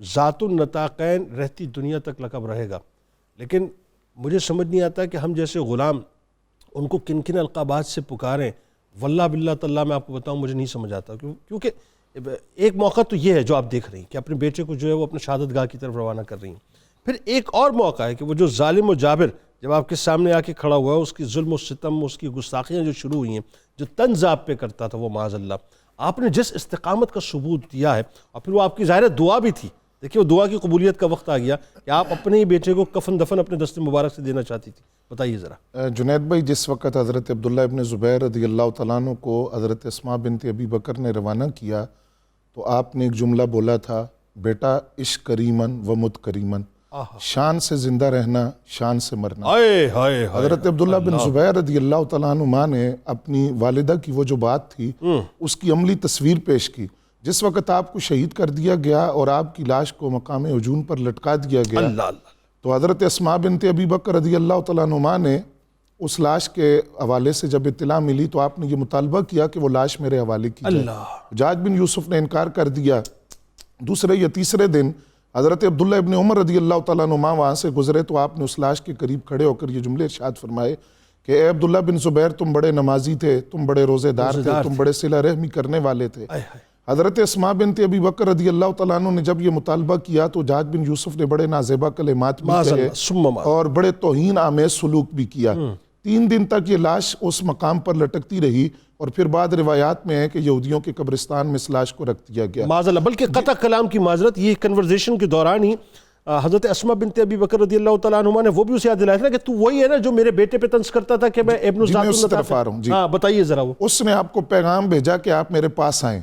ذات النطاقین رہتی دنیا تک لقب رہے گا، لیکن مجھے سمجھ نہیں آتا کہ ہم جیسے غلام ان کو کن کن القابات سے پکاریں. واللہ باللہ تاللہ میں آپ کو بتاؤں مجھے نہیں سمجھ آتا، کیونکہ ایک موقع تو یہ ہے جو آپ دیکھ رہی ہیں کہ اپنے بیٹے کو جو ہے وہ اپنے شہادت گاہ کی طرف روانہ کر رہی ہیں. پھر ایک اور موقع ہے کہ وہ جو ظالم و جابر جب آپ کے سامنے آ کے کھڑا ہوا ہے، اس کی ظلم و ستم، اس کی گستاخیاں جو شروع ہوئی ہیں، جو طنز آپ پہ کرتا تھا وہ معاذ اللہ، آپ نے جس استقامت کا ثبوت دیا ہے، اور پھر وہ آپ کی ظاہر دعا بھی تھی. دیکھیے وہ دعا کی قبولیت کا وقت آ گیا کہ آپ اپنے ہی بیٹے کو کفن دفن اپنے دست مبارک سے دینا چاہتی تھی. بتائیے ذرا. جنید بھائی، جس وقت حضرت عبداللہ ابن زبیر رضی اللہ تعالیٰ عنہ کو حضرت اسماء بنت ابی بکر نے روانہ کیا تو آپ نے ایک جملہ بولا تھا، بیٹا عشق کریمن و مت کریمن، شان سے زندہ رہنا، شان سے مرنا. حضرت عبداللہ بن زبیر رضی اللہ تعالیٰ عنہ نے اپنی والدہ کی وہ جو بات تھی اس کی عملی تصویر پیش کی. جس وقت آپ کو شہید کر دیا گیا اور آپ کی لاش کو مقام ہجون پر لٹکا دیا گیا تو حضرت اسماء بنت ابی بکر رضی اللہ تعالیٰ عنہ نے اس لاش کے حوالے سے جب اطلاع ملی تو آپ نے یہ مطالبہ کیا کہ وہ لاش میرے حوالے کی جائے. حجاج بن یوسف نے انکار کر دیا. دوسرے یا تیسرے دن حضرت عبداللہ ابن عمر رضی اللہ تعالیٰ عنہ وہاں سے گزرے تو آپ نے اس لاش کے قریب کھڑے ہو کر یہ جملے ارشاد فرمائے کہ اے عبداللہ بن زبیر، تم بڑے نمازی تھے، تم بڑے روزے دار تھے، تم بڑے صلہ رحمی کرنے والے تھے. حضرت اسماء بنت ابی بکر رضی اللہ تعالیٰ عنہ نے جب یہ مطالبہ کیا تو حجاج بن یوسف نے بڑے نازیبہ کلمات بھی کہے اور بڑے توہین آمیز سلوک بھی کیا. 3 دن تک یہ لاش اس مقام پر لٹکتی رہی اور پھر بعد روایات میں ہے کہ یہودیوں کے قبرستان میں اس لاش کو رکھ دیا گیا. معاذ اللہ، بلکہ قطع کلام کی معذرت، یہ کنورزیشن کے دوران ہی حضرت اسماء بنت ابی بکر رضی اللہ تعالیٰ عنہ نے وہ بھی اسے یاد دلایا تھا کہ تو وہی ہے نا جو میرے بیٹے پہ طنز کرتا تھا کہ میں ابن ذات النطاقین. ہاں بتائیے ذرا. وہ اس نے آپ کو پیغام بھیجا کہ آپ میرے پاس آئیں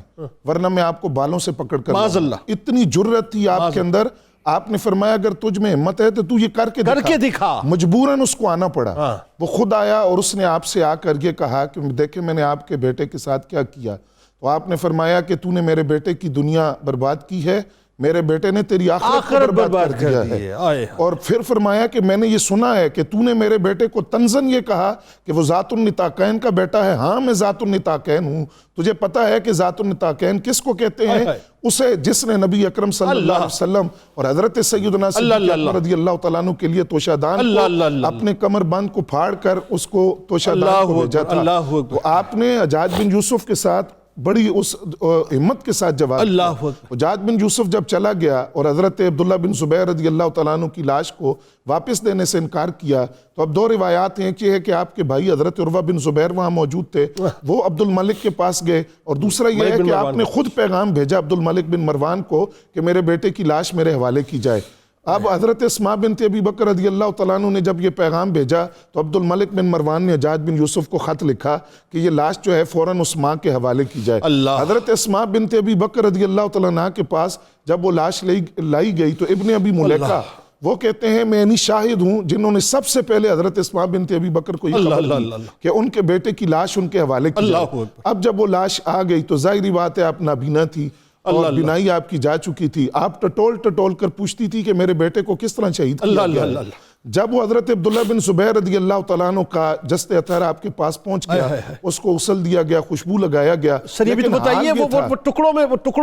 ورنہ میں آپ کو بالوں سے پکڑ کر معاذ اللہ. اتنی جرت تھی آپ کے اندر. آپ نے فرمایا اگر تجھ میں ہمت ہے تو تو یہ کر کے دکھا. مجبوراً اس کو آنا پڑا. وہ خود آیا اور اس نے آپ سے آ کر یہ کہا کہ دیکھیں میں نے آپ کے بیٹے کے ساتھ کیا کیا. تو آپ نے فرمایا کہ تو نے میرے بیٹے کی دنیا برباد کی ہے، میرے بیٹے نے تیری آخرت برباد کر دیا ہے. اور پھر فرمایا کہ میں نے یہ سنا ہے کہ تو نے میرے بیٹے کو تنزن یہ کہا کہ وہ ذات النطاقین کا بیٹا ہے. ہاں میں ذات النطاقین ہوں. تجھے پتا ہے کہ ذات النطاقین کس کو کہتے ہیں؟ اسے جس نے نبی اکرم صلی اللہ علیہ وسلم اور حضرت سیدنا صدیق اکبر رضی اللہ تعالیٰ عنہ کے لیے توشہ دان کو اپنے کمر بند کو پھاڑ کر اس کو توشہ دان کو بھیجا تھا. تو آپ نے حجاج بن یوسف کے ساتھ بڑی اس ہمت کے ساتھ جواب دیا. حجاج بن یوسف جب چلا گیا اور حضرت عبداللہ بن زبیر رضی اللہ تعالیٰ عنہ کی لاش کو واپس دینے سے انکار کیا تو اب 2 روایات ہیں. ایک یہ ہے کہ آپ کے بھائی حضرت عروہ بن زبیر وہاں موجود تھے، وہ عبد الملک کے پاس گئے، اور دوسرا یہ ہے کہ آپ نے خود پیغام بھیجا عبد الملک بن مروان کو کہ میرے بیٹے کی لاش میرے حوالے کی جائے. اب حضرت اسماء بنت ابی بکر رضی اللہ تعالیٰ عنہ نے جب یہ پیغام بھیجا تو عبد الملک بن مروان نے حجاج بن یوسف کو خط لکھا کہ یہ لاش جو ہے فوراً اس ماں کے حوالے کی جائے. حضرت اسماء بنت ابی بکر رضی اللہ تعالیٰ عنہ کے پاس جب وہ لاش لائی گئی تو ابن ابی ملیکہ وہ کہتے ہیں میں نہیں شاہد ہوں جنہوں نے سب سے پہلے حضرت اسماء بنت ابی بکر کو یہ خبر دی کہ ان کے بیٹے کی لاش ان کے حوالے کی جائے. اب جب وہ لاش آ گئی تو ظاہری بات ہے آپ نابینا تھی اور بینائی آپ کی جا چکی تھی. آپ ٹٹول کر پوچھتی تھی کہ میرے بیٹے کو کس طرح شہید کیا گیا. جب وہ حضرت عبداللہ بن زبیر رضی اللہ تعالیٰ عنہ کا جست اطہر آپ کے پاس پہنچ گیا، اس کو غسل دیا گیا، خوشبو لگایا گیا. سر یہ بھی تو بتائیے وہ ٹکڑوں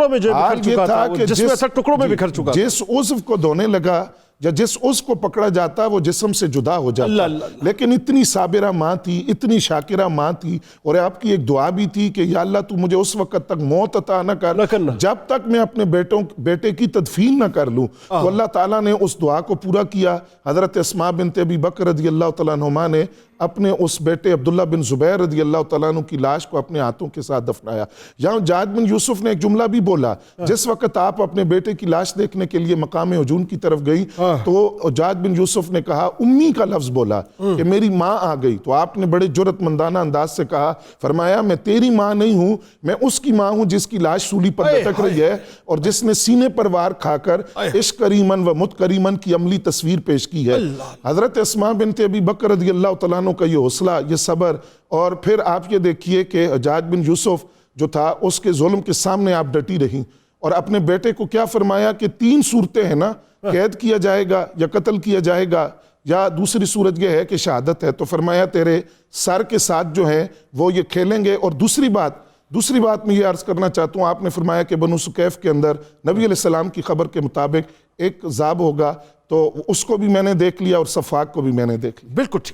میں جو بکھر چکا تھا، جس میں اثر ٹکڑوں میں بکھر چکا تھا. جس عضو کو دھونے لگا یا جس اس کو پکڑا جاتا وہ جسم سے جدا ہو جاتا. لیکن اتنی صابرہ ماں تھی، اتنی شاکرہ ماں تھی، اور آپ کی ایک دعا بھی تھی کہ یا اللہ تو مجھے اس وقت تک موت عطا نہ کر جب تک میں اپنے بیٹے کی تدفین نہ کر لوں. تو اللہ تعالیٰ نے اس دعا کو پورا کیا. حضرت اسماء بنت ابی بکر رضی اللہ تعالیٰ عنہما نے اپنے اس بیٹے عبداللہ بن زبیر رضی اللہ تعالیٰ عنہ کی لاش کو اپنے ہاتھوں کے ساتھ دفنایا. یہاں حجاج بن یوسف نے ایک جملہ بھی بولا، جس وقت آپ اپنے بیٹے کی لاش دیکھنے کے لیے مقام ہجون کی طرف گئی تو حجاج بن یوسف نے کہا، امی کا لفظ بولا کہ میری ماں آ گئی. تو آپ نے بڑے جرت مندانہ انداز سے کہا، فرمایا میں تیری ماں نہیں ہوں، میں اس کی ماں ہوں جس کی لاش سولی پر لٹک رہی ہے اور جس نے سینے پر وار کھا کر عشق کریمن و مت کریمن کی عملی تصویر پیش کی ہے. حضرت اسماء بنت ابی بکر رضی اللہ تعالیٰ عنہ کا یہ حوصلہ، یہ صبر، اور پھر آپ یہ دیکھیے کہ حجاج بن یوسف جو تھا اس کے ظلم کے سامنے آپ ڈٹی رہیں اور اپنے بیٹے کو کیا فرمایا کہ 3 صورتیں ہیں نا، قید کیا جائے گا یا قتل کیا جائے گا یا دوسری صورت یہ ہے کہ شہادت ہے. تو فرمایا تیرے سر کے ساتھ جو ہیں وہ یہ کھیلیں گے. اور دوسری بات دوسری بات میں یہ عرض کرنا چاہتا ہوں، آپ نے فرمایا کہ بنو سکیف کے اندر نبی علیہ السلام کی خبر کے مطابق ایک ذاب ہوگا، تو اس کو بھی میں نے دیکھ لیا اور صفاق کو بھی میں نے دیکھ لیا. بالکل ٹھیک.